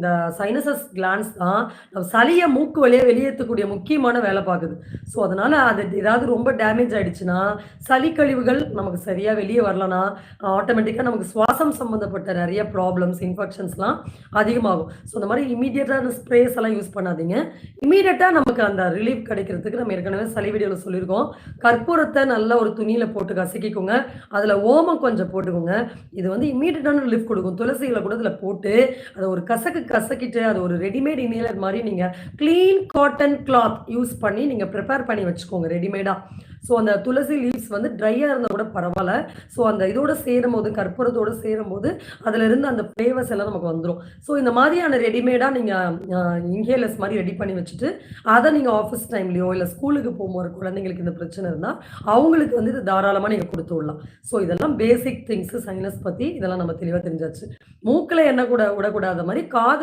இந்த sinuses glands தான் சளிய மூக்கு வழியா வெளியேத்தக்கூடிய முக்கியமான வேலை பாக்குது. ஸோ, அதனால அது ஏதாவது ரொம்ப டேமேஜ் ஆயிடுச்சுன்னா, சளி கழிவுகள் நமக்கு சரியா வெளிய வரலன்னா, ஆட்டோமேட்டிக்கா நமக்கு சுவாசம் சம்மந்தப்பட்ட நெறைய ப்ராப்ளம்ஸ், இன்ஃபெக்ஷன்ஸ்லாம் அதிகமாகும். ஸோ, இந்த மாரி இம்மீடியேட்டான ஸ்ப்ரேஸ் எல்லாம் யூஸ் பண்ணாதீங்க. இம்மீடியேட்டா நமக்கு அந்த ரிலீஃப் கிடைக்கிறதுக்கு நம்ம ஏற்கனவே சளி வீடியோல சொல்லியிருக்கோம். கற்பூரத்த நல்லா ஒரு துணியில போட்டு கசக்கிக்கோங்க. அதுல ஓமம் கொஞ்சம் போட்டுக்கோங்க. இது வந்து இம்மீடியேட்டான ரிலீஃப் குடுக்கும். துளசி இல கூட இதுல போட்டு, அத ஒரு கசக்கிட்டு, அது ஒரு ரெடிமேட் இன்ஹேலர் மாரி நீங்க கிளீன் காட்டன் கிளாத் யூஸ் பண்ணி நீங்க பிரிப்பேர் பண்ணி வச்சுக்கோங்க ரெடிமேடா. ஸோ, அந்த துளசி லீவ்ஸ் வந்து ட்ரையா இருந்தா கூட பரவால்ல. ஸோ, அந்த இதோட சேரும்போது, கற்பூரத்தோட சேரும்போது, அதுல இருந்து அந்த ஃப்ளேவர்ஸ் எல்லாம் நமக்கு வந்துரும். ஸோ, இந்த மாதிரியான ரெடிமேடா நீங்க அ இன்ஹேலர்ஸ் மாரி ரெடி பண்ணி வச்சுட்டு, அத நீங்க ஆஃபீஸ் டைம்லயோ, இல்ல ஸ்கூலுக்கு போம்போது குழந்தைங்களுக்கு இந்த பிரச்சனை இருந்தா, அவங்களுக்கு வந்து இது தாராளமா நீங்க குடுத்து விடலாம். ஸோ, இதெல்லாம் பேசிக் திங்ஸ் சைனஸ் பத்தி இதெல்லாம் நம்ம தெளிவா தெரிஞ்சாச்சு. மூக்குல எண்ணெய் கூட விடக்கூடாத மாரி காதுல